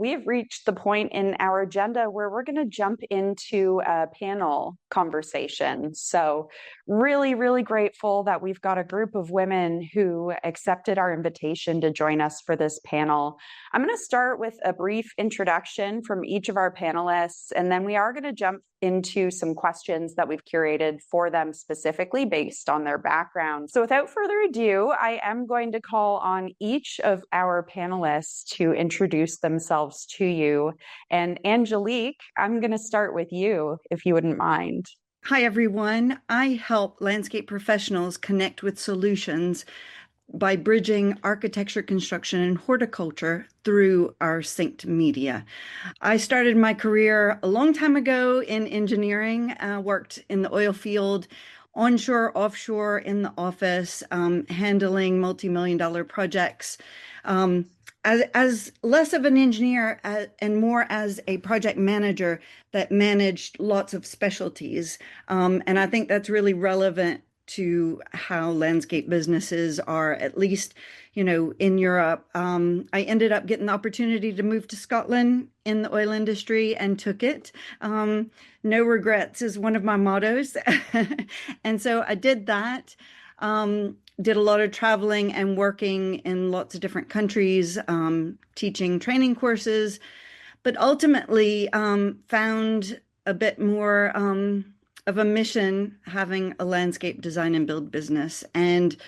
we have reached the point in our agenda where we're going to jump into a panel conversation. So really, really grateful that we've got a group of women who accepted our invitation to join us for this panel. I'm going to start with a brief introduction from each of our panelists, and then we are going to jump into some questions that we've curated for them specifically based on their background. So without further ado, I am going to call on each of our panelists to introduce themselves to you. And Angelique, I'm going to start with you, if you wouldn't mind. Hi, everyone. I help landscape professionals connect with solutions by bridging architecture, construction, and horticulture through our synced media. I started my career a long time ago in engineering, worked in the oil field, onshore, offshore, in the office, handling multi-million-dollar projects. As less of an engineer and more as a project manager that managed lots of specialties. And I think that's really relevant to how landscape businesses are, at least, in Europe. I ended up getting the opportunity to move to Scotland in the oil industry and took it. No regrets is one of my mottos. And so I did that. Did a lot of traveling and working in lots of different countries, teaching training courses, but ultimately found a bit more of a mission having a landscape design and build business, and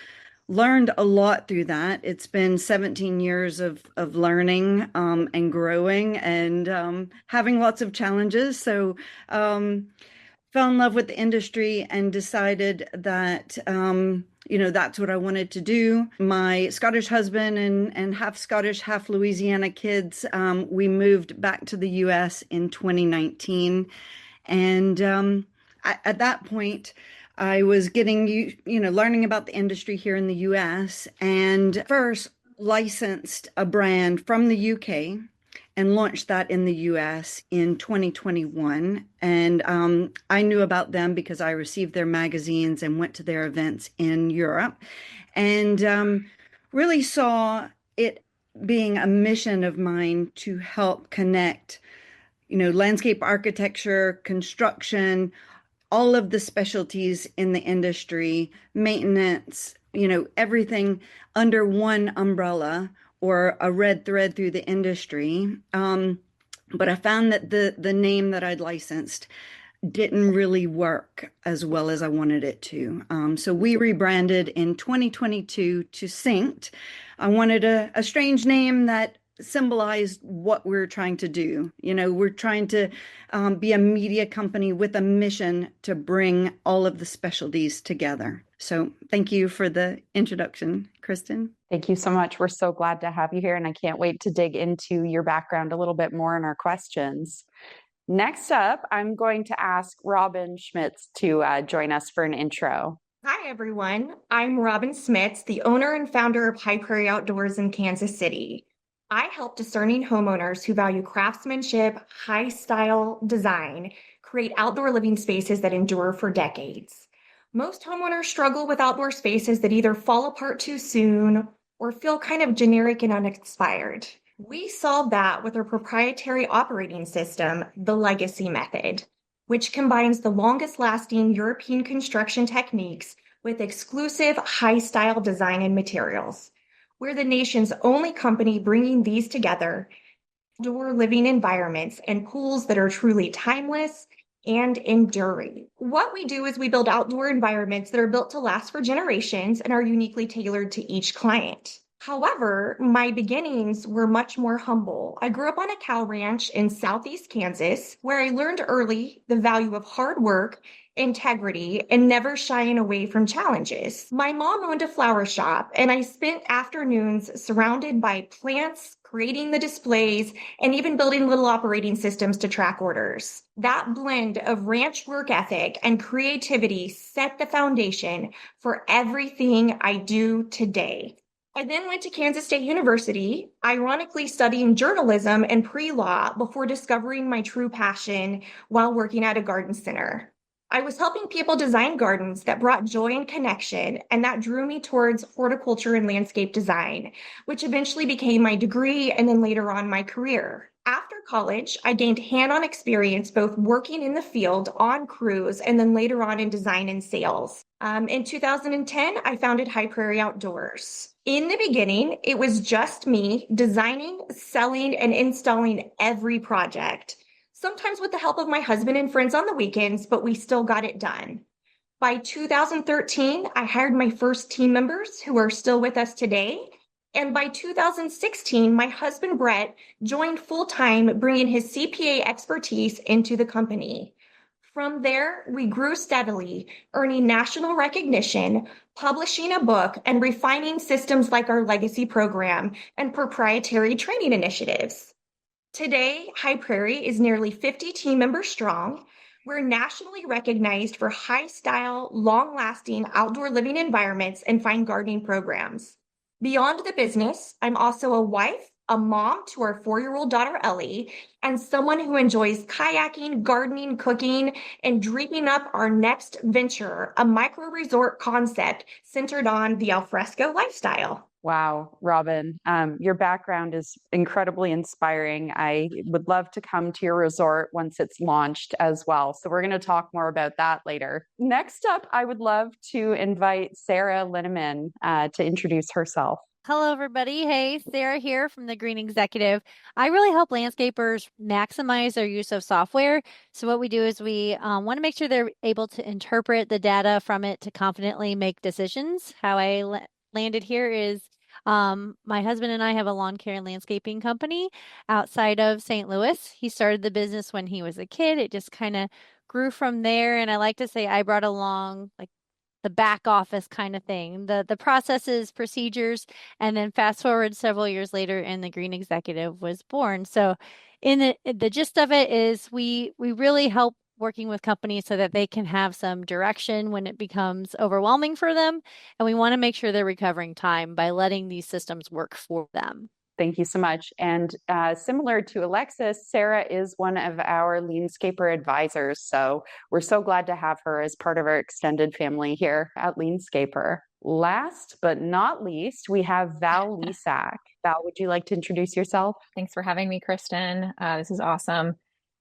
learned a lot through that. It's been 17 years of learning and growing and having lots of challenges. So fell in love with the industry and decided that that's what I wanted to do. My Scottish husband and half Scottish, half Louisiana kids, we moved back to the US in 2019. And at that point, I was learning about the industry here in the US, and first licensed a brand from the UK and launched that in the US in 2021. And I knew about them because I received their magazines and went to their events in Europe, and really saw it being a mission of mine to help connect, landscape architecture, construction, all of the specialties in the industry, maintenance, everything under one umbrella or a red thread through the industry. But I found that the name that I'd licensed didn't really work as well as I wanted it to. So we rebranded in 2022 to Synced. I wanted a strange name that symbolized what we're trying to do. We're trying to be a media company with a mission to bring all of the specialties together. So thank you for the introduction, Kristen. Thank you so much. We're so glad to have you here, and I can't wait to dig into your background a little bit more in our questions. Next up, I'm going to ask Robyn Schmitz to join us for an intro. Hi, everyone. I'm Robyn Schmitz, the owner and founder of Prairie Outdoors in Kansas City. I help discerning homeowners who value craftsmanship, high-style design, create outdoor living spaces that endure for decades. Most homeowners struggle with outdoor spaces that either fall apart too soon or feel kind of generic and uninspired. We solve that with our proprietary operating system, the Legacy Method, which combines the longest-lasting European construction techniques with exclusive high-style design and materials. We're the nation's only company bringing these together, outdoor living environments and pools that are truly timeless and enduring. What we do is we build outdoor environments that are built to last for generations and are uniquely tailored to each client. However, my beginnings were much more humble. I grew up on a cow ranch in southeast Kansas, where I learned early the value of hard work, integrity, and never shying away from challenges. My mom owned a flower shop, and I spent afternoons surrounded by plants, creating the displays, and even building little operating systems to track orders. That blend of ranch work ethic and creativity set the foundation for everything I do today. I then went to Kansas State University, ironically studying journalism and pre-law before discovering my true passion while working at a garden center. I was helping people design gardens that brought joy and connection, and that drew me towards horticulture and landscape design, which eventually became my degree and then later on my career. After college, I gained hands-on experience both working in the field on crews and then later on in design and sales. In 2010, I founded Prairie Outdoors. In the beginning, it was just me designing, selling, and installing every project, sometimes with the help of my husband and friends on the weekends, but we still got it done. By 2013, I hired my first team members who are still with us today. And by 2016, my husband, Brett, joined full-time, bringing his CPA expertise into the company. From there, we grew steadily, earning national recognition, publishing a book, and refining systems like our legacy program and proprietary training initiatives. Today, High Prairie is nearly 50 team members strong. We're nationally recognized for high-style, long-lasting outdoor living environments and fine gardening programs. Beyond the business, I'm also a wife, a mom to our 4-year-old daughter, Ellie, and someone who enjoys kayaking, gardening, cooking, and dreaming up our next venture, a micro-resort concept centered on the alfresco lifestyle. Wow, Robyn, your background is incredibly inspiring. I would love to come to your resort once it's launched as well. So we're going to talk more about that later. Next up, I would love to invite Sahra Linneman to introduce herself. Hello, everybody. Hey, Sahra here from the Green Executive. I really help landscapers maximize their use of software. So what we do is we want to make sure they're able to interpret the data from it to confidently make decisions. How I landed here is my husband and I have a lawn care and landscaping company outside of St. Louis. He started the business when he was a kid. It just kind of grew from there. And I like to say I brought along like the back office kind of thing, the processes, procedures, and then fast forward several years later and the Green Executive was born. So in the gist of it is we really help working with companies so that they can have some direction when it becomes overwhelming for them. And we want to make sure they're recovering time by letting these systems work for them. Thank you so much. And similar to Alexis, Sahra is one of our LeanScaper advisors. So we're so glad to have her as part of our extended family here at LeanScaper. Last but not least, we have Val Lesak. Val, would you like to introduce yourself? Thanks for having me, Kristen. This is awesome.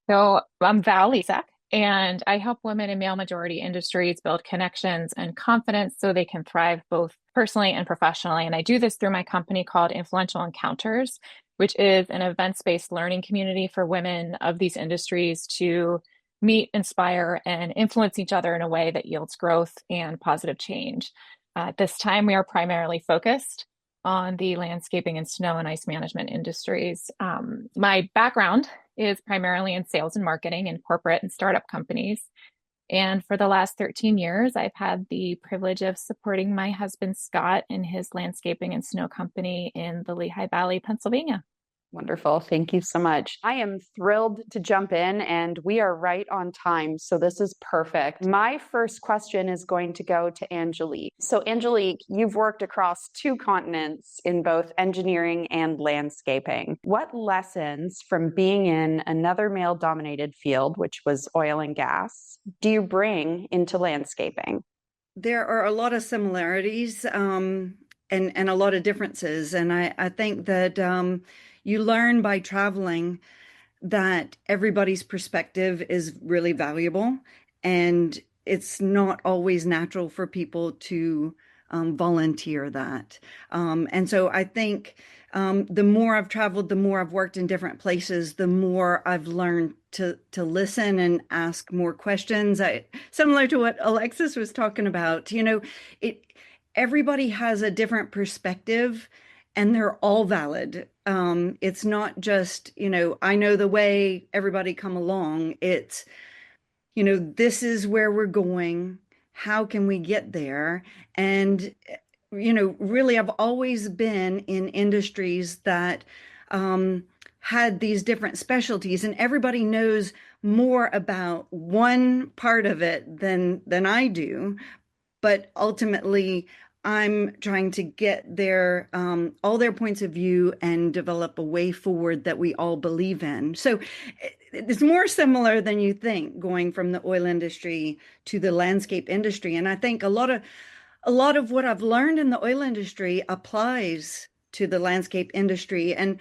So I'm Val Lesak, and I help women in male majority industries build connections and confidence so they can thrive both personally and professionally. And I do this through my company called Influential Encounters, which is an events-based learning community for women of these industries to meet, inspire, and influence each other in a way that yields growth and positive change. At this time, we are primarily focused on the landscaping and snow and ice management industries. My background is primarily in sales and marketing in corporate and startup companies. And for the last 13 years, I've had the privilege of supporting my husband, Scott, in his landscaping and snow company in the Lehigh Valley, Pennsylvania. Wonderful. Thank you so much. I am thrilled to jump in, and we are right on time. So this is perfect. My first question is going to go to Angelique. So Angelique, you've worked across 2 continents in both engineering and landscaping. What lessons from being in another male-dominated field, which was oil and gas, do you bring into landscaping? There are a lot of similarities and a lot of differences. And I think that you learn by traveling that everybody's perspective is really valuable, and it's not always natural for people to volunteer that. And so I think the more I've traveled, the more I've worked in different places, the more I've learned to listen and ask more questions. Similar to what Alexis was talking about, everybody has a different perspective, and they're all valid. It's not just, I know the way, everybody come along. It's, this is where we're going. How can we get there? And, really, I've always been in industries that had these different specialties, and everybody knows more about one part of it than I do. But ultimately, I'm trying to get all their points of view and develop a way forward that we all believe in. So it's more similar than you think, going from the oil industry to the landscape industry. And I think a lot of what I've learned in the oil industry applies to the landscape industry. And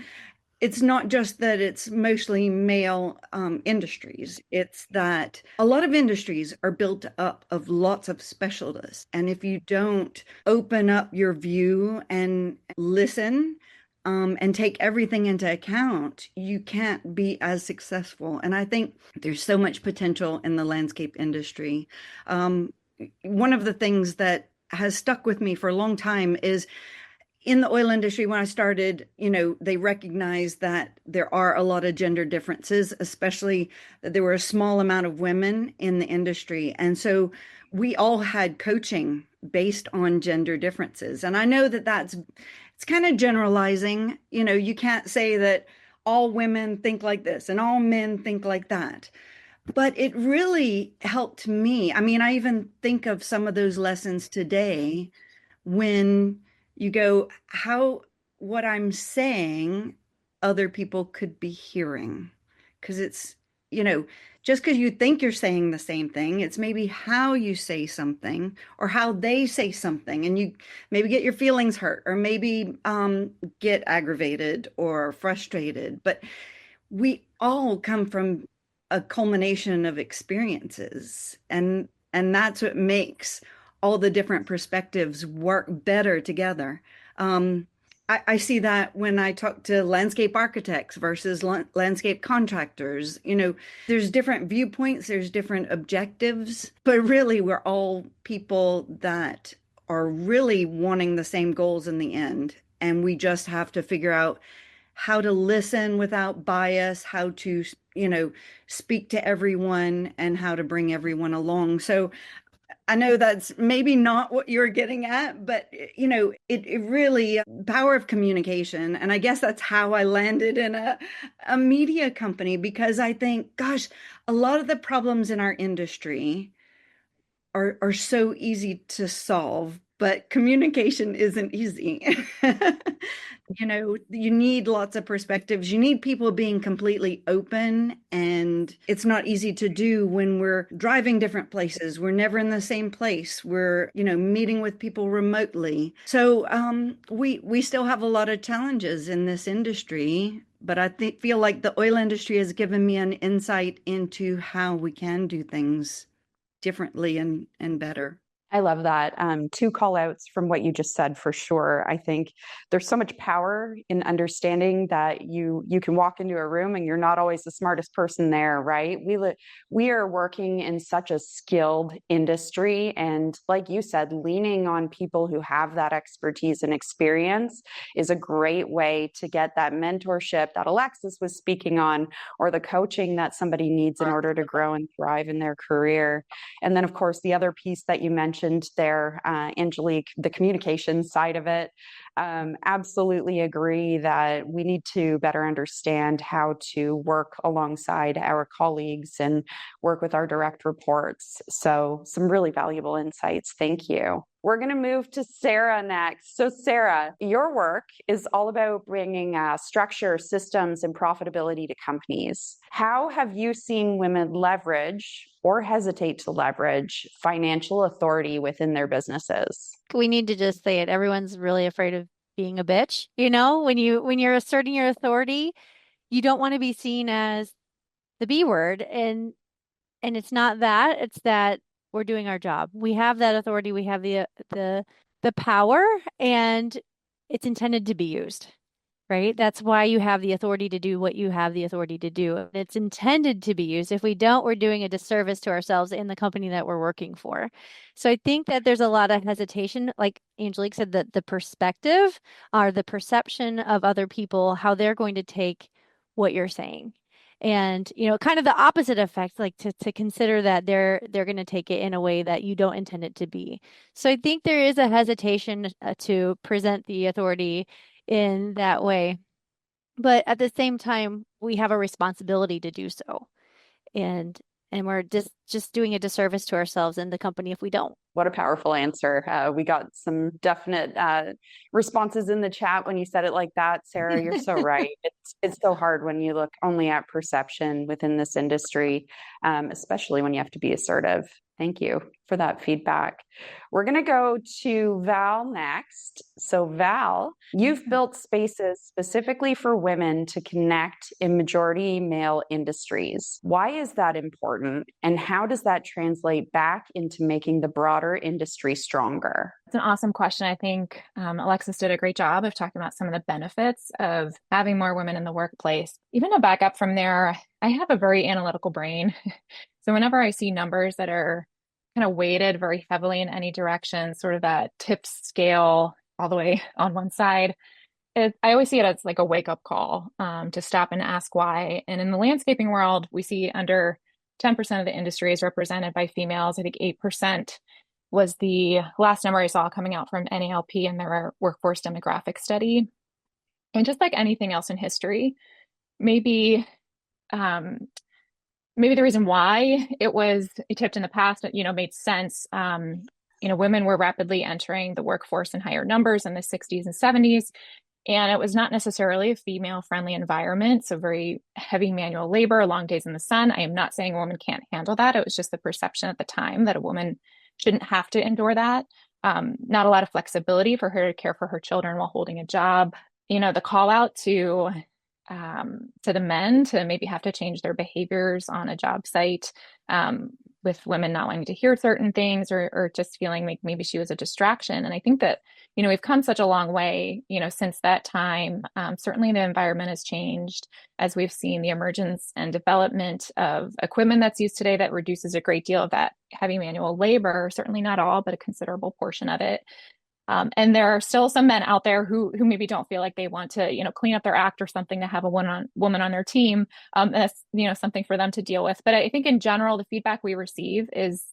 it's not just that it's mostly male industries. It's that a lot of industries are built up of lots of specialists. And if you don't open up your view and listen and take everything into account, you can't be as successful. And I think there's so much potential in the landscape industry. One of the things that has stuck with me for a long time is in the oil industry, when I started, they recognized that there are a lot of gender differences, especially that there were a small amount of women in the industry. And so we all had coaching based on gender differences. And I know that it's kind of generalizing. You can't say that all women think like this and all men think like that. But it really helped me. I mean, I even think of some of those lessons today when you go, what I'm saying, other people could be hearing. Because it's, just because you think you're saying the same thing, it's maybe how you say something or how they say something, and you maybe get your feelings hurt or maybe get aggravated or frustrated. But we all come from a culmination of experiences, and that's what makes all the different perspectives work better together. I see that when I talk to landscape architects versus landscape contractors. There's different viewpoints, there's different objectives, but really we're all people that are really wanting the same goals in the end. And we just have to figure out how to listen without bias, how to, speak to everyone and how to bring everyone along. So I know that's maybe not what you're getting at, but it really power of communication. And I guess that's how I landed in a media company, because I think, gosh, a lot of the problems in our industry are so easy to solve, but communication isn't easy. You need lots of perspectives. You need people being completely open, and it's not easy to do when we're driving different places. We're never in the same place. We're, meeting with people remotely. So we still have a lot of challenges in this industry, but I feel like the oil industry has given me an insight into how we can do things differently and better. I love that. Two call outs from what you just said for sure. I think there's so much power in understanding that you can walk into a room and you're not always the smartest person there, right? We are working in such a skilled industry, and like you said, leaning on people who have that expertise and experience is a great way to get that mentorship that Alexis was speaking on, or the coaching that somebody needs in order to grow and thrive in their career. And then, of course, the other piece that you mentioned there, Angelique, the communication side of it, absolutely agree that we need to better understand how to work alongside our colleagues and work with our direct reports. So some really valuable insights. Thank you. We're going to move to Sahra next. So Sahra, your work is all about bringing structure, systems, and profitability to companies. How have you seen women leverage or hesitate to leverage financial authority within their businesses? We need to just say it. Everyone's really afraid of being a bitch. When you're asserting your authority, you don't want to be seen as the B word. And it's not that, it's that we're doing our job. We have that authority, we have the power, and it's intended to be used, right? That's why you have the authority to do what you have the authority to do. It's intended to be used. If we don't, we're doing a disservice to ourselves in the company that we're working for. So I think that there's a lot of hesitation, like Angelique said, that the perspective or the perception of other people, how they're going to take what you're saying. And, kind of the opposite effect, like to consider that they're going to take it in a way that you don't intend it to be. So I think there is a hesitation to present the authority in that way. But at the same time, we have a responsibility to do so. And we're just doing a disservice to ourselves and the company if we don't. What a powerful answer. We got some definite responses in the chat when you said it like that, Sahra. You're so right. It's so hard when you look only at perception within this industry, especially when you have to be assertive. Thank you for that feedback. We're going to go to Val next. So Val, you've built spaces specifically for women to connect in majority male industries. Why is that important? And how does that translate back into making the broader industry stronger? It's an awesome question. I think Alexis did a great job of talking about some of the benefits of having more women in the workplace. Even to back up from there, I have a very analytical brain. So whenever I see numbers that are kind of weighted very heavily in any direction, sort of that tips scale all the way on one side, I always see it as like a wake-up call to stop and ask why. And in the landscaping world, we see under 10% of the industry is represented by females. I think 8% was the last number I saw coming out from NALP and their workforce demographic study. And just like anything else in history, maybe the reason why it tipped in the past, made sense. Women were rapidly entering the workforce in higher numbers in the 60s and 70s. And it was not necessarily a female-friendly environment, so very heavy manual labor, long days in the sun. I am not saying a woman can't handle that. It was just the perception at the time that a woman shouldn't have to endure that. Not a lot of flexibility for her to care for her children while holding a job. The call out to the men to maybe have to change their behaviors on a job site, with women not wanting to hear certain things or just feeling like maybe she was a distraction. And I think that, we've come such a long way, since that time. Certainly the environment has changed as we've seen the emergence and development of equipment that's used today that reduces a great deal of that heavy manual labor, certainly not all, but a considerable portion of it. And there are still some men out there who maybe don't feel like they want to, clean up their act or something to have a woman on their team. That's, something for them to deal with. But I think in general, the feedback we receive is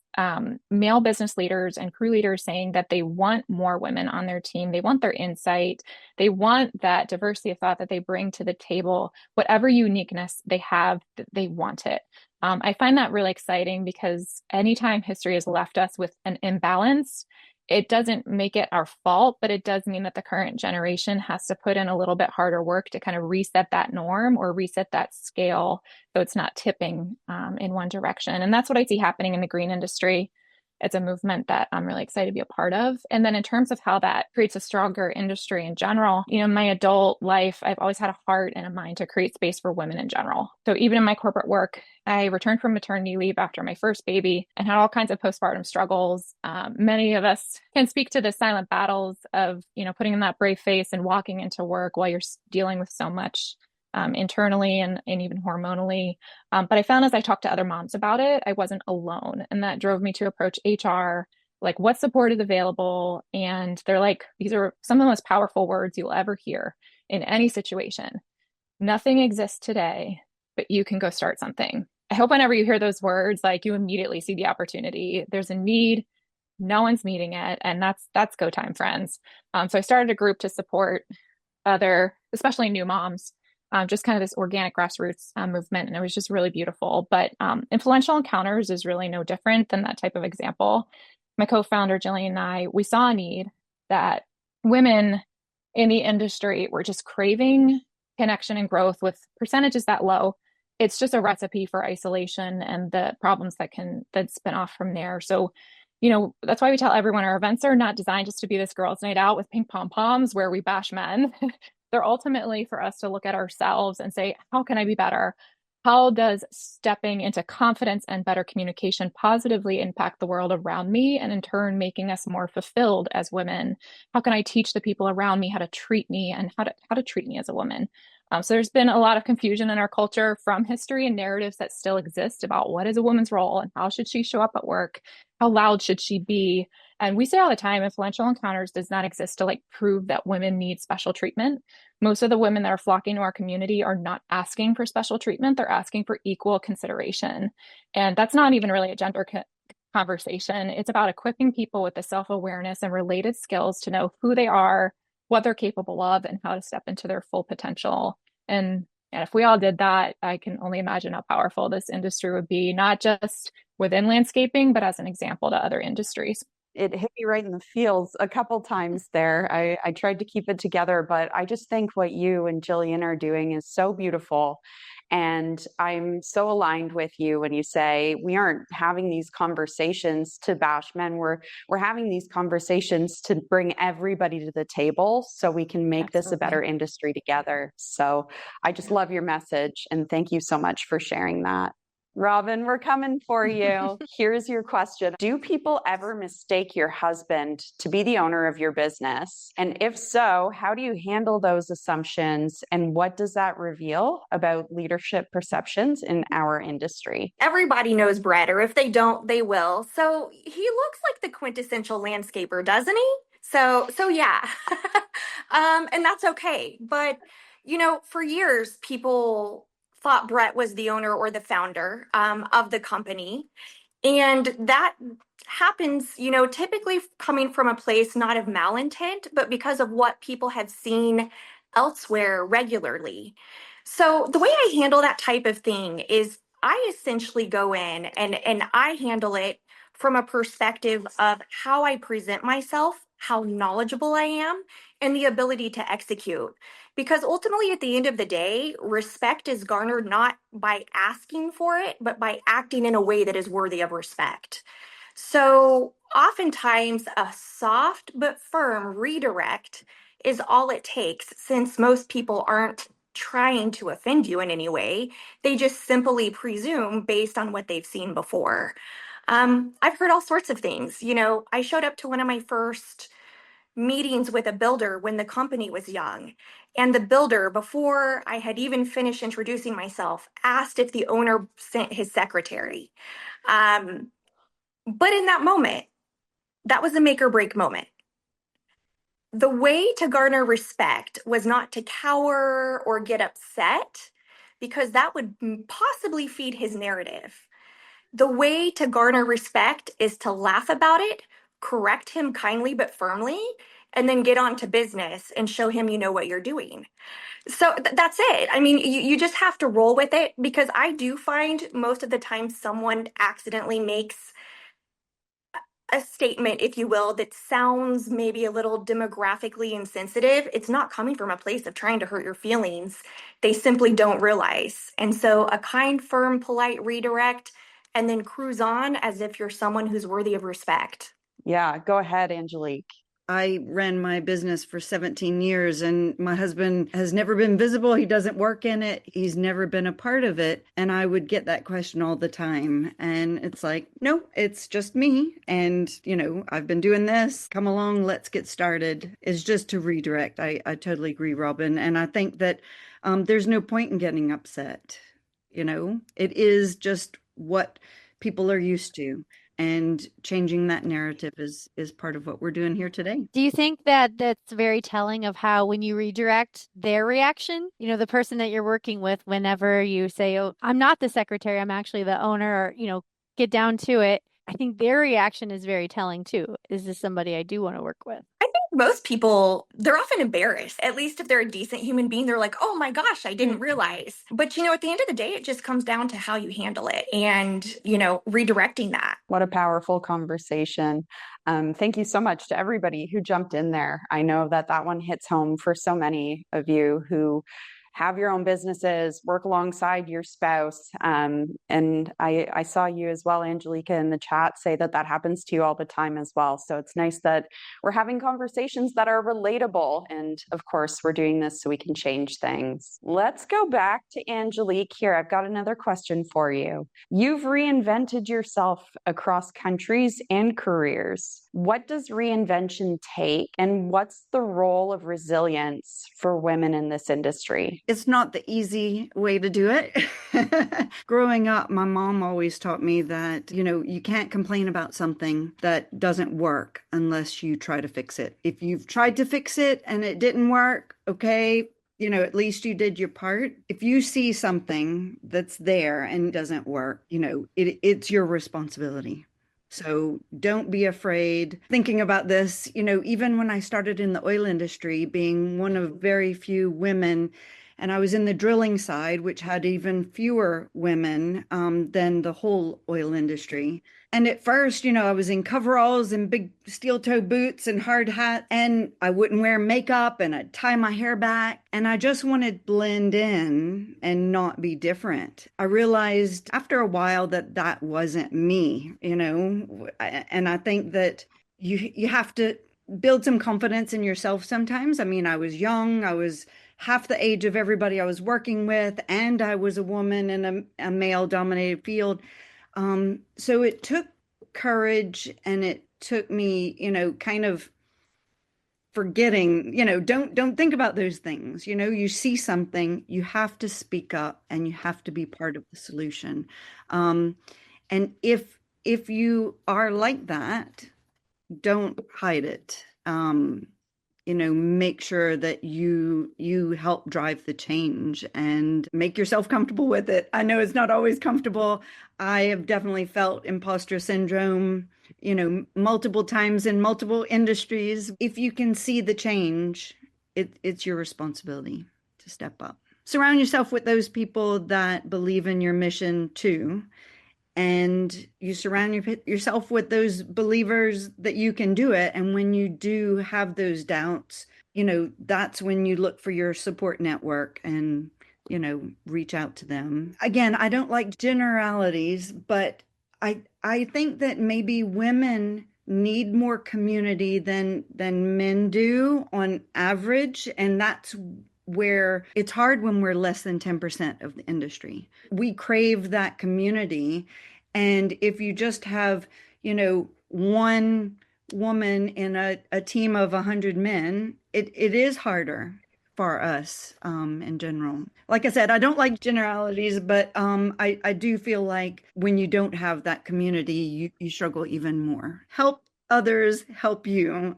male business leaders and crew leaders saying that they want more women on their team. They want their insight. They want that diversity of thought that they bring to the table. Whatever uniqueness they have, they want it. I find that really exciting because anytime history has left us with an imbalance, it doesn't make it our fault, but it does mean that the current generation has to put in a little bit harder work to kind of reset that norm or reset that scale so it's not tipping in one direction. And that's what I see happening in the green industry. It's a movement that I'm really excited to be a part of. And then in terms of how that creates a stronger industry in general, my adult life, I've always had a heart and a mind to create space for women in general. So even in my corporate work, I returned from maternity leave after my first baby and had all kinds of postpartum struggles. Many of us can speak to the silent battles of, putting in that brave face and walking into work while you're dealing with so much internally and even hormonally. But I found as I talked to other moms about it, I wasn't alone. And that drove me to approach HR, like what support is available. And they're like, these are some of the most powerful words you'll ever hear in any situation. Nothing exists today, but you can go start something. I hope whenever you hear those words, like you immediately see the opportunity. There's a need, no one's meeting it. And that's go time, friends. So I started a group to support other, especially new moms, just kind of this organic grassroots movement. And it was just really beautiful. But Influential Encounters is really no different than that type of example. My co-founder, Jillian, and I, we saw a need that women in the industry were just craving connection and growth with percentages that low. It's just a recipe for isolation and the problems that spin off from there. So, that's why we tell everyone our events are not designed just to be this girls' night out with pink pom-poms where we bash men. They're ultimately for us to look at ourselves and say, how can I be better? How does stepping into confidence and better communication positively impact the world around me and in turn making us more fulfilled as women? How can I teach the people around me how to treat me and how to treat me as a woman? So there's been a lot of confusion in our culture from history and narratives that still exist about what is a woman's role and how should she show up at work? How loud should she be? And we say all the time, Influential Encounters does not exist to prove that women need special treatment. Most of the women that are flocking to our community are not asking for special treatment. They're asking for equal consideration. And that's not even really a gender conversation. It's about equipping people with the self-awareness and related skills to know who they are, what they're capable of, and how to step into their full potential. And if we all did that, I can only imagine how powerful this industry would be, not just within landscaping, but as an example to other industries. It hit me right in the feels a couple times there. I tried to keep it together, but I just think what you and Jillian are doing is so beautiful. And I'm so aligned with you when you say we aren't having these conversations to bash men. We're having these conversations to bring everybody to the table so we can make this a better industry together. So I just love your message, and thank you so much for sharing that. Robyn, we're coming for you. Here's your question. Do people ever mistake your husband to be the owner of your business? And if so, how do you handle those assumptions? And what does that reveal about leadership perceptions in our industry? Everybody knows Brett, or if they don't, they will. So he looks like the quintessential landscaper, doesn't he? So yeah. And that's okay. But, for years, people thought Brett was the owner or the founder of the company. And that happens, typically coming from a place not of malintent, but because of what people had seen elsewhere regularly. So the way I handle that type of thing is I essentially go in and I handle it from a perspective of how I present myself, how knowledgeable I am, and the ability to execute. Because ultimately, at the end of the day, respect is garnered not by asking for it, but by acting in a way that is worthy of respect. So oftentimes, a soft but firm redirect is all it takes, since most people aren't trying to offend you in any way. They just simply presume based on what they've seen before. I've heard all sorts of things. I showed up to one of my first meetings with a builder when the company was young. And the builder, before I had even finished introducing myself, asked if the owner sent his secretary. But in that moment, that was a make or break moment. The way to garner respect was not to cower or get upset, because that would possibly feed his narrative. The way to garner respect is to laugh about it, correct him kindly but firmly, and then get on to business and show him you know what you're doing. So that's it. I mean, you just have to roll with it, because I do find most of the time someone accidentally makes a statement, if you will, that sounds maybe a little demographically insensitive. It's not coming from a place of trying to hurt your feelings. They simply don't realize. And so a kind, firm, polite redirect, and then cruise on as if you're someone who's worthy of respect. Yeah, go ahead, Angelique. I ran my business for 17 years, and my husband has never been visible. He doesn't work in it. He's never been a part of it. And I would get that question all the time. And it's like, no, it's just me. And, I've been doing this. Come along, let's get started. It's just to redirect. I totally agree, Robyn. And I think that there's no point in getting upset. It is just what people are used to. And changing that narrative is part of what we're doing here today. Do you think that that's very telling of how, when you redirect, their reaction, the person that you're working with, whenever you say, oh, I'm not the secretary, I'm actually the owner, or, get down to it, I think their reaction is very telling too. Is this somebody I do want to work with? I think most people, they're often embarrassed. At least if they're a decent human being, they're like, oh my gosh, I didn't realize. But, at the end of the day, it just comes down to how you handle it and, redirecting that. What a powerful conversation. Thank you so much to everybody who jumped in there. I know that one hits home for so many of you who have your own businesses, work alongside your spouse. And I saw you as well, Angelica, in the chat say that happens to you all the time as well. So it's nice that we're having conversations that are relatable. And of course, we're doing this so we can change things. Let's go back to Angelique here. I've got another question for you. You've reinvented yourself across countries and careers. What does reinvention take, and what's the role of resilience for women in this industry? It's not the easy way to do it. Growing up, my mom always taught me that, you can't complain about something that doesn't work unless you try to fix it. If you've tried to fix it and it didn't work, okay, at least you did your part. If you see something that's there and doesn't work, it's your responsibility. So don't be afraid. Thinking about this, even when I started in the oil industry, being one of very few women And I was in the drilling side, which had even fewer women than the whole oil industry. And at first, I was in coveralls and big steel toe boots and hard hat, and I wouldn't wear makeup and I'd tie my hair back. And I just wanted to blend in and not be different. I realized after a while that wasn't me, and I think that you have to build some confidence in yourself sometimes. I mean, I was young, I was half the age of everybody I was working with, and I was a woman in a male-dominated field. So it took courage, and it took me, kind of forgetting, don't think about those things. You see something, you have to speak up, and you have to be part of the solution. And if you are like that, don't hide it. Make sure that you help drive the change and make yourself comfortable with it. I know it's not always comfortable. I have definitely felt imposter syndrome, multiple times in multiple industries. If you can see the change, it's your responsibility to step up. Surround yourself with those people that believe in your mission too. And you surround yourself with those believers that you can do it. And when you do have those doubts, that's when you look for your support network and, reach out to them. Again, I don't like generalities, but I think that maybe women need more community than men do on average. And that's where it's hard when we're less than 10% of the industry. We crave that community. And if you just have, one woman in a team of 100 men, it is harder for us in general. Like I said, I don't like generalities, but I do feel like when you don't have that community, you struggle even more. Help others help you.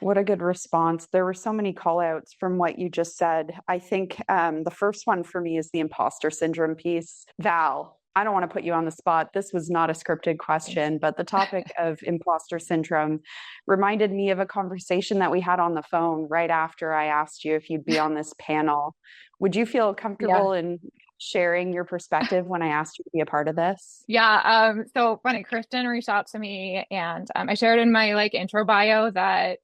What a good response. There were so many call outs from what you just said. I think the first one for me is the imposter syndrome piece. Val, I don't want to put you on the spot. This was not a scripted question, but the topic of imposter syndrome reminded me of a conversation that we had on the phone right after I asked you if you'd be on this panel. Would you feel comfortable in sharing your perspective when I asked you to be a part of this? Yeah. So funny, Kristen reached out to me, and I shared in my intro bio that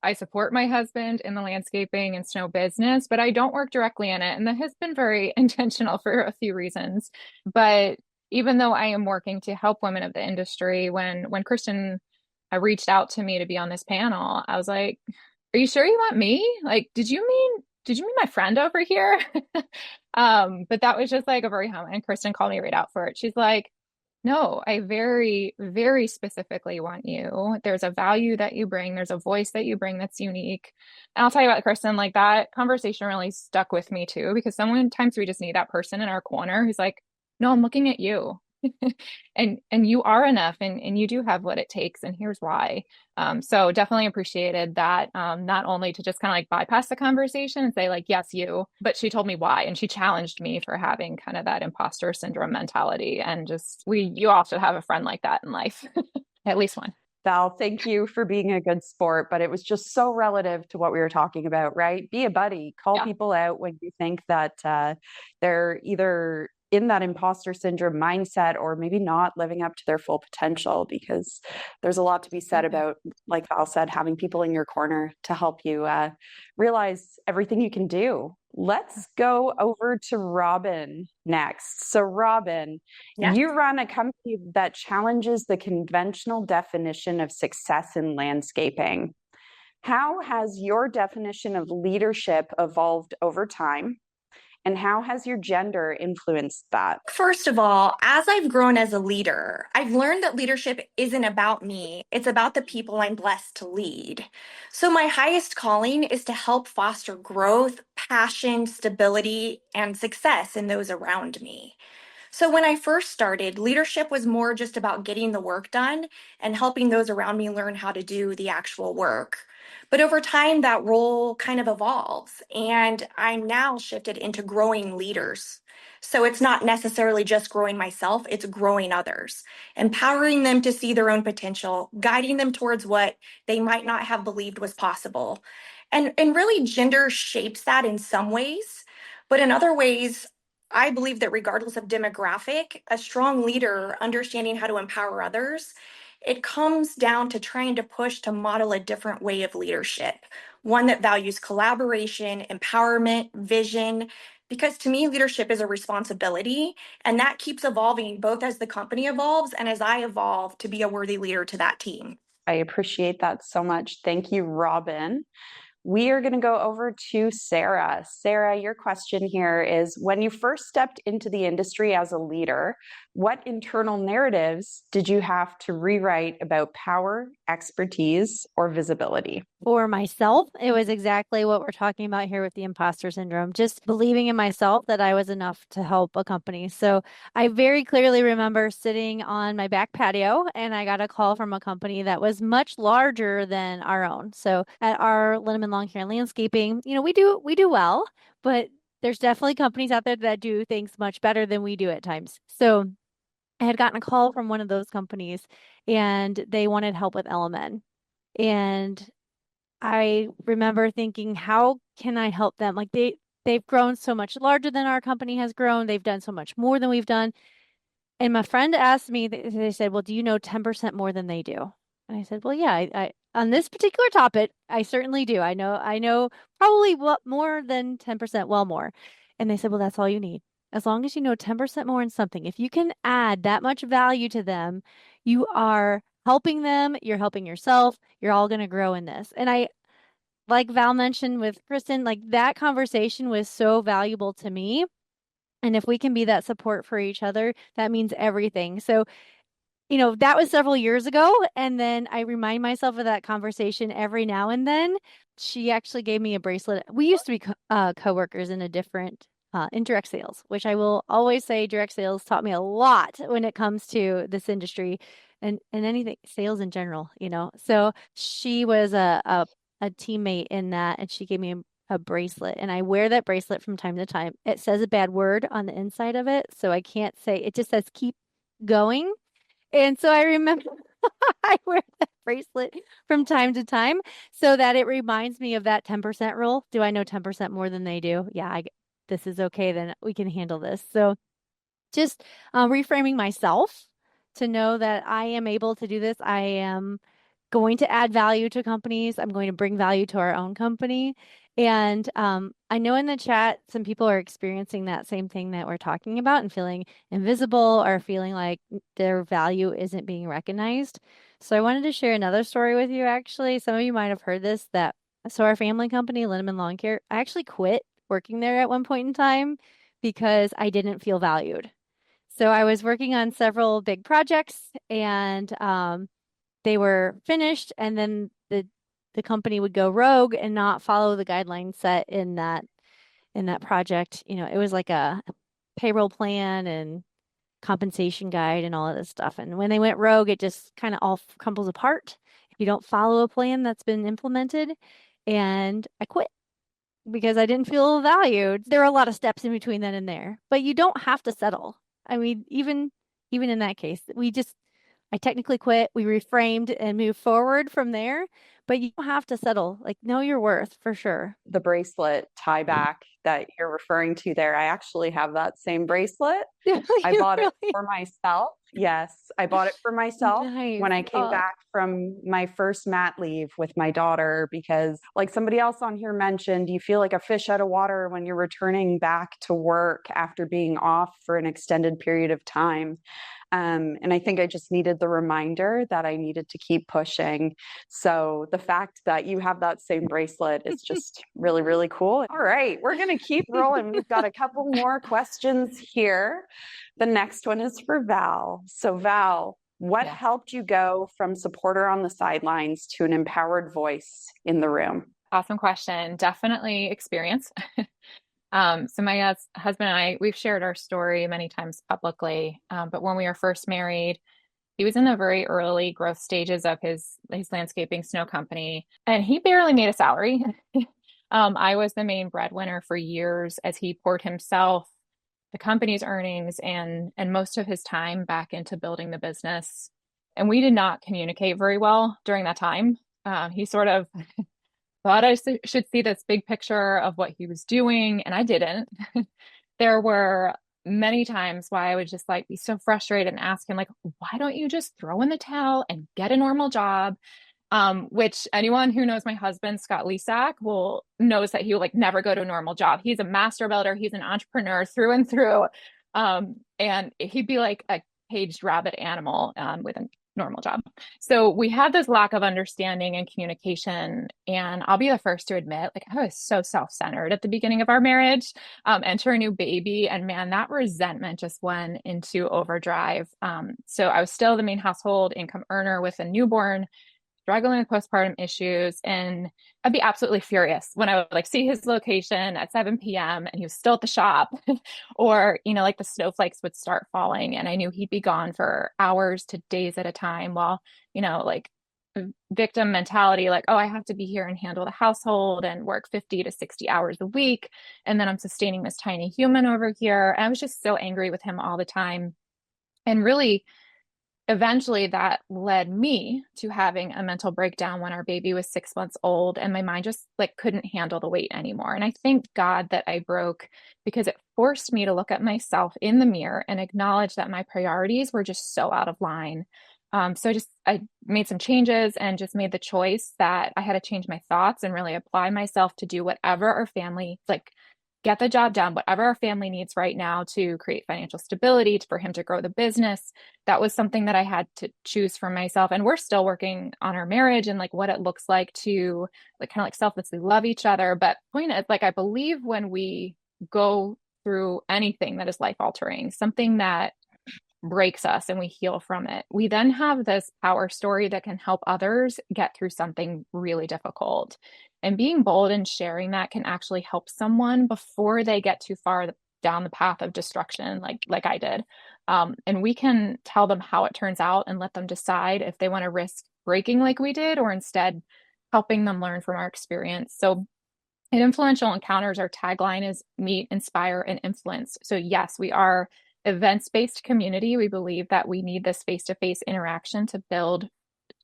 I support my husband in the landscaping and snow business, but I don't work directly in it. And that has been very intentional for a few reasons. But even though I am working to help women of the industry, when Kristen reached out to me to be on this panel, I was like, are you sure you want me? Did you mean my friend over here? But that was just a very hum. And Kristen called me right out for it. She's like, no, I very, very specifically want you. There's a value that you bring. There's a voice that you bring that's unique. And I'll tell you about Kristen, that conversation really stuck with me too, because sometimes we just need that person in our corner who's like, no, I'm looking at you. and you are enough, and you do have what it takes, and here's why. So definitely appreciated that, not only to just kind of bypass the conversation and say yes, you, but she told me why, and she challenged me for having kind of that imposter syndrome mentality. And you all should have a friend like that in life. At least one. Val, thank you for being a good sport, but it was just so relative to what we were talking about, right? Be a buddy, call people out when you think that they're either in that imposter syndrome mindset or maybe not living up to their full potential, because there's a lot to be said about, like Val said, having people in your corner to help you realize everything you can do. Let's go over to Robyn next. So Robyn, you run a company that challenges the conventional definition of success in landscaping. How has your definition of leadership evolved over time? And how has your gender influenced that? First of all, as I've grown as a leader, I've learned that leadership isn't about me. It's about the people I'm blessed to lead. So my highest calling is to help foster growth, passion, stability, and success in those around me. So when I first started, leadership was more just about getting the work done and helping those around me learn how to do the actual work. But over time, that role kind of evolves, and I'm now shifted into growing leaders. So it's not necessarily just growing myself, it's growing others, empowering them to see their own potential, guiding them towards what they might not have believed was possible. And really, gender shapes that in some ways. But in other ways, I believe that regardless of demographic, a strong leader understanding how to empower others, it comes down to trying to push to model a different way of leadership, one that values collaboration, empowerment, vision. Because to me, leadership is a responsibility, and that keeps evolving both as the company evolves and as I evolve to be a worthy leader to that team. I appreciate that so much. Thank you, Robyn. We are going to go over to Sahra. Sahra, your question here is, when you first stepped into the industry as a leader, what internal narratives did you have to rewrite about power, expertise, or visibility? For myself, it was exactly what we're talking about here with the imposter syndrome, just believing in myself that I was enough to help a company. So I very clearly remember sitting on my back patio and I got a call from a company that was much larger than our own. So at our Linneman Lawn Care and Landscaping, we do well, but there's definitely companies out there that do things much better than we do at times. So I had gotten a call from one of those companies and they wanted help with LMN. And I remember thinking, how can I help them? Like they've grown so much larger than our company has grown. They've done so much more than we've done. And my friend asked me, they said, well, do you know 10% more than they do? And I said, well, yeah, I on this particular topic, I certainly do. I know probably more than 10%, well more. And they said, well, that's all you need. As long as you know 10% more in something, if you can add that much value to them, you are helping them, you're helping yourself, you're all going to grow in this. And like Val mentioned with Kristen, like that conversation was so valuable to me. And if we can be that support for each other, that means everything. So, that was several years ago. And then I remind myself of that conversation every now and then. She actually gave me a bracelet. We used to be coworkers in a different in direct sales, which I will always say direct sales taught me a lot when it comes to this industry and anything sales in general, So she was a teammate in that, and she gave me a bracelet, and I wear that bracelet from time to time. It says a bad word on the inside of it, so I can't say it. Just says keep going. And so I remember I wear that bracelet from time to time so that it reminds me of that 10% rule. Do I know 10% more than they do? Yeah, this is okay. Then we can handle this. So just reframing myself to know that I am able to do this. I am going to add value to companies. I'm going to bring value to our own company. And I know in the chat, some people are experiencing that same thing that we're talking about and feeling invisible or feeling like their value isn't being recognized. So I wanted to share another story with you, actually. Some of you might have heard this, so our family company, Linneman Lawn Care, I actually quit working there at one point in time because I didn't feel valued. So I was working on several big projects and they were finished, and then the company would go rogue and not follow the guidelines set in that project. It was like a payroll plan and compensation guide and all of this stuff. And when they went rogue, it just kind of all crumbles apart if you don't follow a plan that's been implemented. And I quit because I didn't feel valued. There are a lot of steps in between then and there, but you don't have to settle. I mean, even in that case, I technically quit. We reframed and moved forward from there, but you don't have to settle. Like, know your worth for sure. The bracelet tie back that you're referring to there, I actually have that same bracelet. I bought it for myself. Yes, I bought it for myself when I came back from my first mat leave with my daughter, because like somebody else on here mentioned, you feel like a fish out of water when you're returning back to work after being off for an extended period of time. And I think I just needed the reminder that I needed to keep pushing. So the fact that you have that same bracelet is just really, really cool. All right, we're going to keep rolling. We've got a couple more questions here. The next one is for Val. So Val, what helped you go from supporter on the sidelines to an empowered voice in the room? Awesome question. Definitely experience. So my husband and I, we've shared our story many times publicly, but when we were first married, he was in the very early growth stages of his landscaping snow company, and he barely made a salary. I was the main breadwinner for years as he poured himself, the company's earnings, and most of his time back into building the business. And we did not communicate very well during that time. He sort of thought I should see this big picture of what he was doing, and I didn't. There were many times why I would just like be so frustrated and ask him, like, why don't you just throw in the towel and get a normal job? Which anyone who knows my husband, Scott Lesak, will knows that he will like never go to a normal job. He's a master builder, he's an entrepreneur through and through. And he'd be like a caged rabbit animal with a normal job. So we had this lack of understanding and communication. And I'll be the first to admit, like, I was so self-centered at the beginning of our marriage, enter a new baby. And man, that resentment just went into overdrive. So I was still the main household income earner with a newborn, struggling with postpartum issues. And I'd be absolutely furious when I would like see his location at 7 p.m. and he was still at the shop or, you know, like the snowflakes would start falling and I knew he'd be gone for hours to days at a time while, you know, like victim mentality, like, oh, I have to be here and handle the household and work 50 to 60 hours a week. And then I'm sustaining this tiny human over here. And I was just so angry with him all the time. And really, eventually that led me to having a mental breakdown when our baby was 6 months old and my mind just like couldn't handle the weight anymore. And I thank God that I broke because it forced me to look at myself in the mirror and acknowledge that my priorities were just so out of line. So I made some changes and just made the choice that I had to change my thoughts and really apply myself to do whatever our family, like get the job done, whatever our family needs right now to create financial stability, for him to grow the business. That was something that I had to choose for myself. And we're still working on our marriage and like what it looks like to like kind of like selflessly love each other. But point is, like, I believe when we go through anything that is life altering, something that breaks us and we heal from it, we then have this power story that can help others get through something really difficult. And being bold and sharing that can actually help someone before they get too far down the path of destruction, like I did. And we can tell them how it turns out and let them decide if they want to risk breaking like we did, or instead helping them learn from our experience. So in Influential Encounters, our tagline is meet, inspire, and influence. So yes, we are events-based community. We believe that we need this face-to-face interaction to build,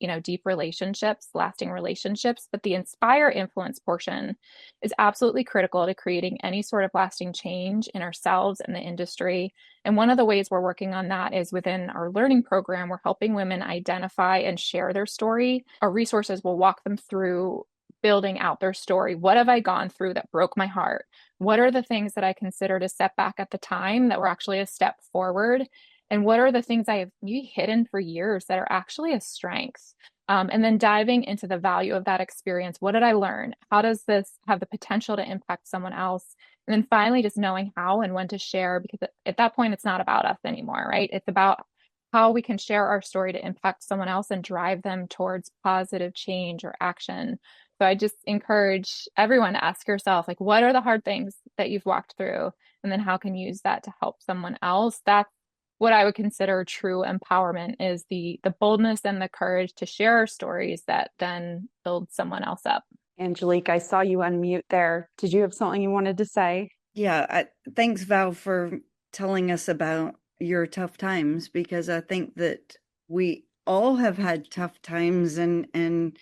you know, deep relationships, lasting relationships. But the inspire influence portion is absolutely critical to creating any sort of lasting change in ourselves and the industry. And one of the ways we're working on that is within our learning program. We're helping women identify and share their story. Our resources will walk them through building out their story. What have I gone through that broke my heart? What are the things that I considered a setback at the time that were actually a step forward? And what are the things I have hidden for years that are actually a strength? And then diving into the value of that experience. What did I learn? How does this have the potential to impact someone else? And then finally, just knowing how and when to share, because at that point, it's not about us anymore, right? It's about how we can share our story to impact someone else and drive them towards positive change or action. So I just encourage everyone to ask yourself, like, what are the hard things that you've walked through? And then how can you use that to help someone else? That's what I would consider true empowerment, is the boldness and the courage to share our stories that then build someone else up. Angelique, I saw you unmute there. Did you have something you wanted to say? Yeah, thanks, Val, for telling us about your tough times, because I think that we all have had tough times, and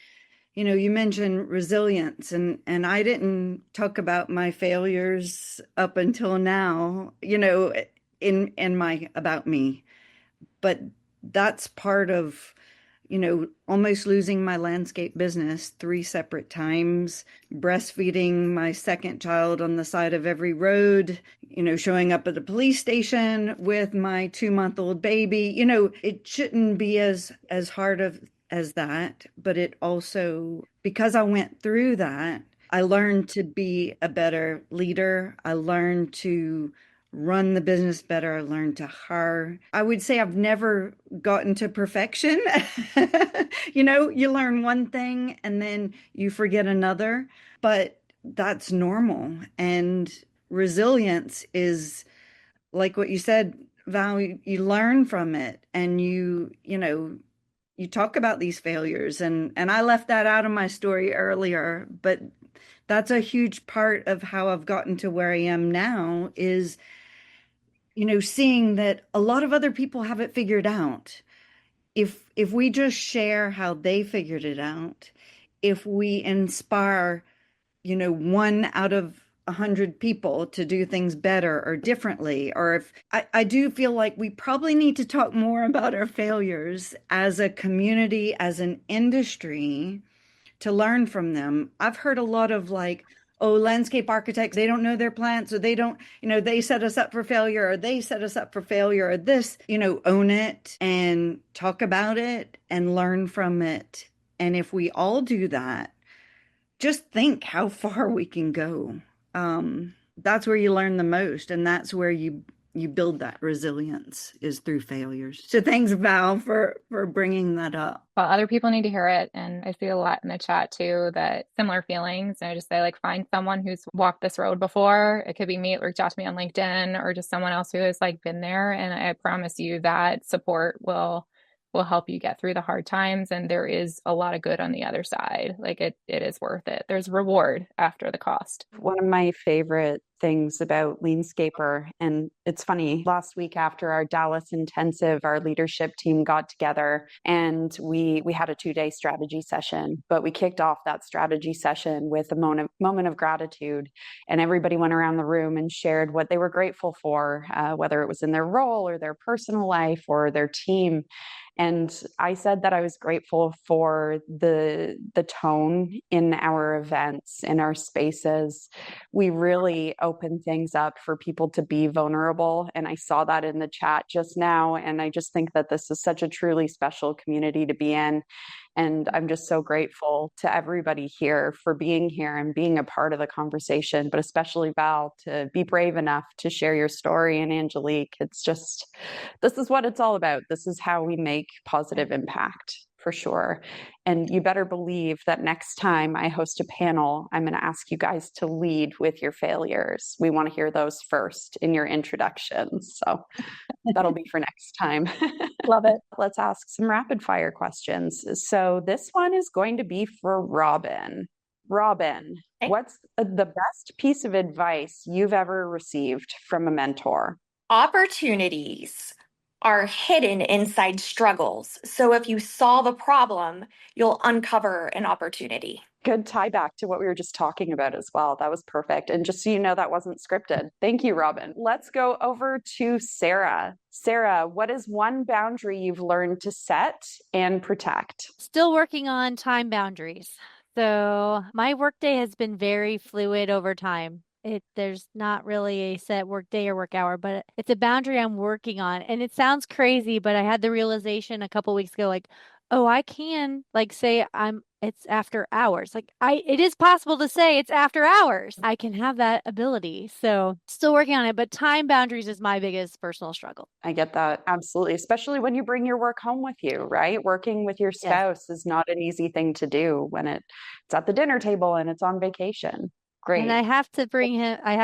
you know, you mentioned resilience, and I didn't talk about my failures up until now, you know, in my about me, but that's part of, you know, almost losing my landscape business 3 separate times, breastfeeding my second child on the side of every road, you know, showing up at a police station with my 2-month-old baby. You know, it shouldn't be as hard as that, but it also, because I went through that, I learned to be a better leader. I learned to run the business better. I learned to hire. I would say I've never gotten to perfection. You know, you learn one thing and then you forget another, but that's normal. And resilience is like what you said, Val, you learn from it, and you know, you talk about these failures, and I left that out of my story earlier, but that's a huge part of how I've gotten to where I am now, is, you know, seeing that a lot of other people have it figured out. If we just share how they figured it out, if we inspire, 1 out of 100 people to do things better or differently, or if I do feel like we probably need to talk more about our failures as a community, as an industry, to learn from them. I've heard a lot of like, oh, landscape architects, they don't know their plants, or they don't, they set us up for failure, or they set us up for failure, or this, own it and talk about it and learn from it. And if we all do that, just think how far we can go. That's where you learn the most, and that's where you build that resilience, is through failures. So thanks, Val, for bringing that up. Well, other people need to hear it. And I see a lot in the chat too, that similar feelings. And I just say, like, find someone who's walked this road before. It could be me, or reach out to me on LinkedIn, or just someone else who has like been there. And I promise you that support will help you get through the hard times. And there is a lot of good on the other side. Like it is worth it. There's reward after the cost. One of my favorite things about LeanScaper, and it's funny, last week after our Dallas intensive, our leadership team got together and we had a 2-day strategy session, but we kicked off that strategy session with a moment of gratitude, and everybody went around the room and shared what they were grateful for, whether it was in their role or their personal life or their team. And I said that I was grateful for the tone in our events, in our spaces. We really open things up for people to be vulnerable. And I saw that in the chat just now. And I just think that this is such a truly special community to be in. And I'm just so grateful to everybody here for being here and being a part of the conversation, but especially Val, to be brave enough to share your story, and Angelique. It's just, this is what it's all about. This is how we make positive impact, for sure. And you better believe that next time I host a panel, I'm going to ask you guys to lead with your failures. We want to hear those first in your introductions. So that'll be for next time. Love it. Let's ask some rapid fire questions. So this one is going to be for Robyn. Robyn, what's the best piece of advice you've ever received from a mentor? Opportunities are hidden inside struggles. So if you solve a problem, you'll uncover an opportunity. Good tie back to what we were just talking about as well. That was perfect. And just so you know, that wasn't scripted. Thank you, Robyn. Let's go over to Sahra. Sahra, what is one boundary you've learned to set and protect? Still working on time boundaries. So my workday has been very fluid over time. There's not really a set work day or work hour, but it's a boundary I'm working on. And it sounds crazy, but I had the realization a couple weeks ago, like, oh, I can like say it's after hours. Like it is possible to say it's after hours. I can have that ability. So still working on it, but time boundaries is my biggest personal struggle. I get that. Absolutely. Especially when you bring your work home with you, right? Working with your spouse is not an easy thing to do when it's at the dinner table and it's on vacation. Great. And I have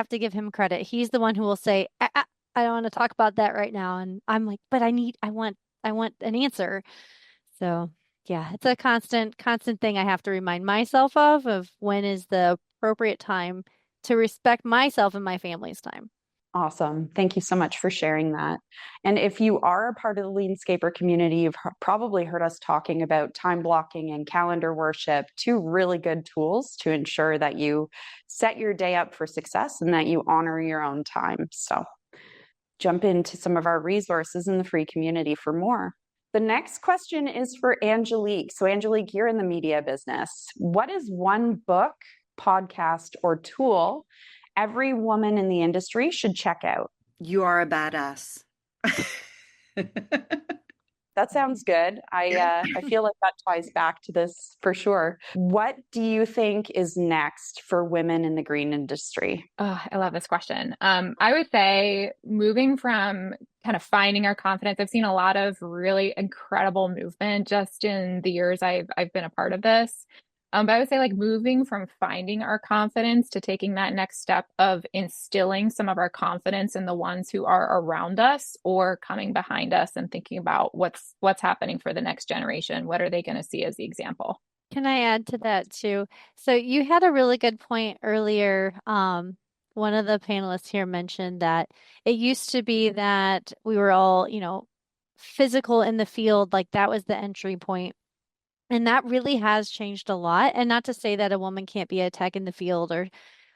to give him credit. He's the one who will say, I don't want to talk about that right now. And I'm like, but I want an answer. So yeah, it's a constant thing I have to remind myself of when is the appropriate time to respect myself and my family's time. Awesome. Thank you so much for sharing that. And if you are a part of the LeanScaper community, you've probably heard us talking about time blocking and calendar worship, 2 really good tools to ensure that you set your day up for success and that you honor your own time. So jump into some of our resources in the free community for more. The next question is for Angelique. So Angelique, you're in the media business. What is one book, podcast, or tool every woman in the industry should check out? You are a badass. That sounds good. I feel like that ties back to this for sure. What do you think is next for women in the green industry? Oh, I love this question. I would say moving from kind of finding our confidence. I've seen a lot of really incredible movement just in the years I've been a part of this. But I would say like moving from finding our confidence to taking that next step of instilling some of our confidence in the ones who are around us or coming behind us, and thinking about what's happening for the next generation. What are they going to see as the example? Can I add to that too? So you had a really good point earlier. One of the panelists here mentioned that it used to be that we were all, physical in the field, like that was the entry point. And that really has changed a lot. And not to say that a woman can't be a tech in the field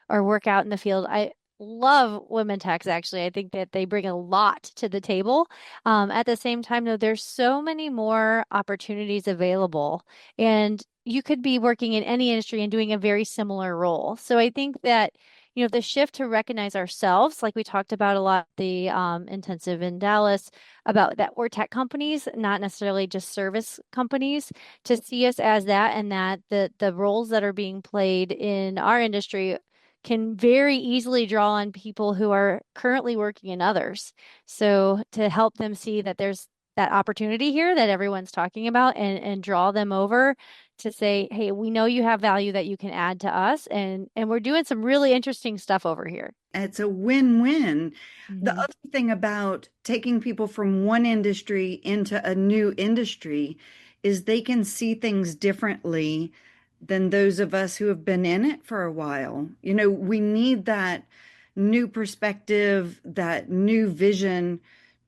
or work out in the field. I love women techs, actually. I think that they bring a lot to the table. At the same time, though, there's so many more opportunities available, and you could be working in any industry and doing a very similar role. So I think that, the shift to recognize ourselves, like we talked about a lot, the intensive in Dallas, about that we're tech companies, not necessarily just service companies, to see us as that, and that the roles that are being played in our industry can very easily draw on people who are currently working in others. So to help them see that there's that opportunity here that everyone's talking about, and draw them over to say, hey, we know you have value that you can add to us, and we're doing some really interesting stuff over here. It's a win-win. The Mhm. other thing about taking people from one industry into a new industry is they can see things differently than those of us who have been in it for a while. We need that new perspective, that new vision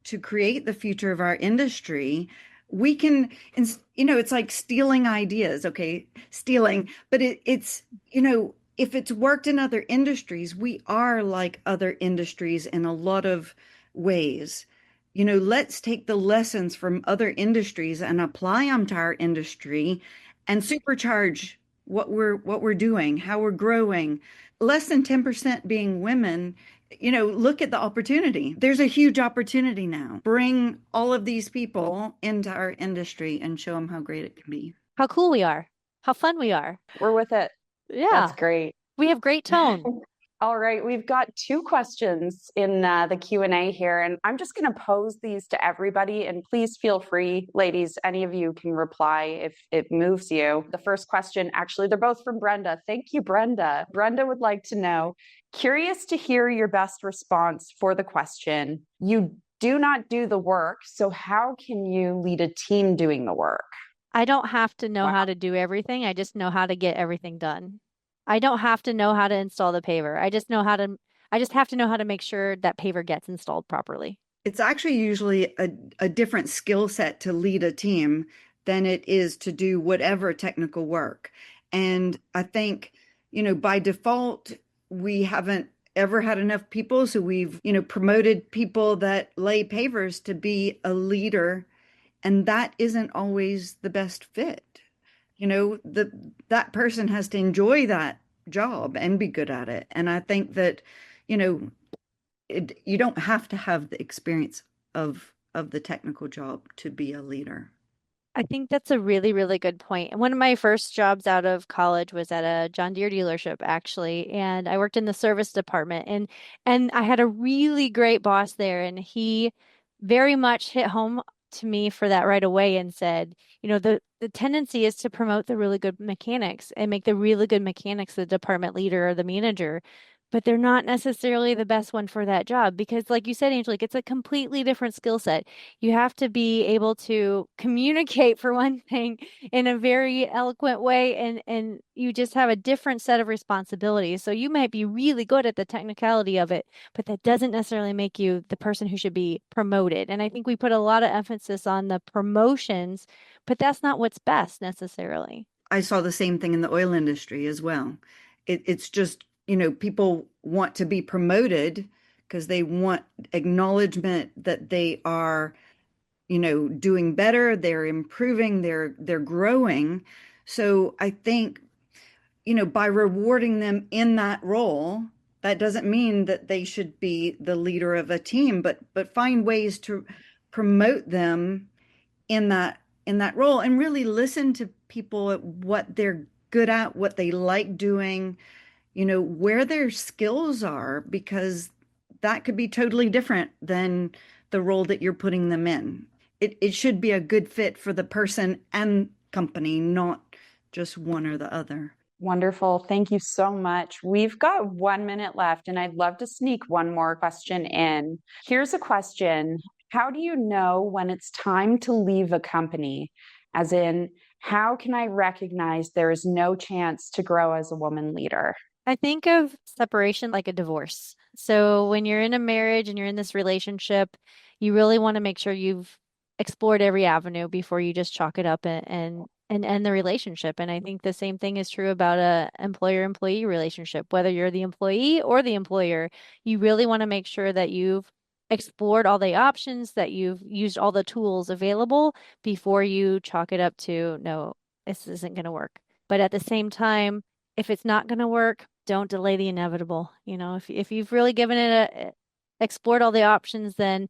to create the future of our industry. We can, it's like stealing ideas, okay? Stealing, but it's, if it's worked in other industries, we are like other industries in a lot of ways. Let's take the lessons from other industries and apply them to our industry and supercharge what we're doing, how we're growing. Less than 10% being women, look at the opportunity. There's a huge opportunity now. Bring all of these people into our industry and show them how great it can be. How cool we are, how fun we are. We're with it. That's Yeah, great. we have great tone. All right, we've got two questions in the Q&A here, and I'm just going to pose these to everybody, and please feel free, ladies, any of you can reply if it moves you. The first question, actually, they're both from Brenda. Thank you, Brenda. Brenda would like to know, curious to hear your best response for the question. You do not do the work, so how can you lead a team doing the work? I don't have to know Wow. how to do everything. I just know how to get everything done. I don't have to know how to install the paver. I just have to know how to make sure that paver gets installed properly. It's actually usually a different skill set to lead a team than it is to do whatever technical work. And I think, by default, we haven't ever had enough people. So we've, promoted people that lay pavers to be a leader. And that isn't always the best fit. That person has to enjoy that job and be good at it. And I think that, you know, you don't have to have the experience of the technical job to be a leader. I think that's a really, really good point. And one of my first jobs out of college was at a John Deere dealership, actually, and I worked in the service department, and I had a really great boss there, and he very much hit home to me for that right away and said, the tendency is to promote the really good mechanics and make the really good mechanics the department leader or the manager. But they're not necessarily the best one for that job because, like you said, Angelique, it's a completely different skill set. You have to be able to communicate, for one thing, in a very eloquent way, and you just have a different set of responsibilities. So you might be really good at the technicality of it, but that doesn't necessarily make you the person who should be promoted. And I think we put a lot of emphasis on the promotions, but that's not what's best necessarily. I saw the same thing in the oil industry as well. It's just, people want to be promoted because they want acknowledgement that they are, doing better, they're improving, they're growing. So I think, by rewarding them in that role, that doesn't mean that they should be the leader of a team, but find ways to promote them in that role and really listen to people at what they're good at, what they like doing, where their skills are, because that could be totally different than the role that you're putting them in. It should be a good fit for the person and company, not just one or the other. Wonderful. Thank you so much. We've got 1 minute left, and I'd love to sneak one more question in. Here's a question. How do you know when it's time to leave a company? As in, how can I recognize there is no chance to grow as a woman leader? I think of separation like a divorce. So when you're in a marriage and you're in this relationship, you really want to make sure you've explored every avenue before you just chalk it up and end the relationship. And I think the same thing is true about a employer-employee relationship. Whether you're the employee or the employer, you really want to make sure that you've explored all the options, that you've used all the tools available before you chalk it up to, no, this isn't going to work. But at the same time, if it's not going to work, don't delay the inevitable. If you've really given it explored all the options, then,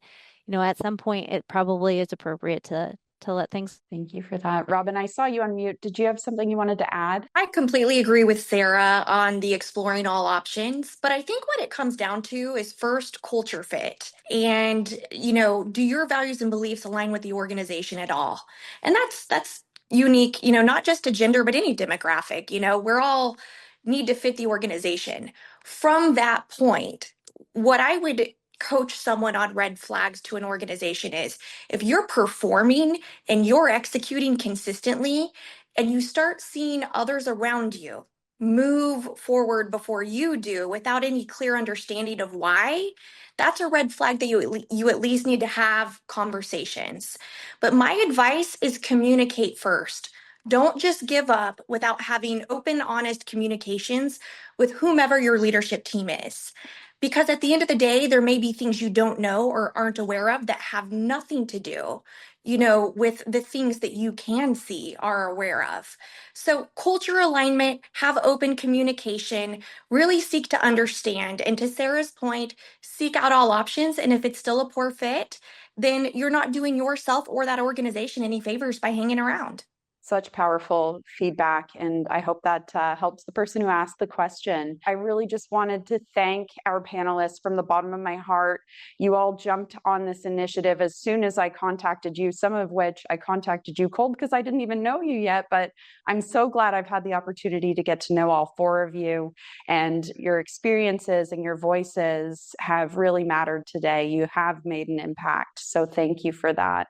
at some point it probably is appropriate to let things. Thank you for that. Robyn, I saw you on mute. Did you have something you wanted to add? I completely agree with Sahra on the exploring all options, but I think what it comes down to is first culture fit. And, do your values and beliefs align with the organization at all? And that's unique, not just to gender, but any demographic. We're all need to fit the organization. From that point, what I would coach someone on red flags to an organization is if you're performing and you're executing consistently, and you start seeing others around you move forward before you do without any clear understanding of why, that's a red flag that you at least need to have conversations. But my advice is communicate first. Don't just give up without having open, honest communications with whomever your leadership team is. Because at the end of the day, there may be things you don't know or aren't aware of that have nothing to do, with the things that you can see, are aware of. So culture alignment, have open communication, really seek to understand. And to Sahra's point, seek out all options. And if it's still a poor fit, then you're not doing yourself or that organization any favors by hanging around. Such powerful feedback, and I hope that helps the person who asked the question. I really just wanted to thank our panelists from the bottom of my heart. You all jumped on this initiative as soon as I contacted you, some of which I contacted you cold because I didn't even know you yet, but I'm so glad I've had the opportunity to get to know all four of you, and your experiences and your voices have really mattered today. You have made an impact, so thank you for that.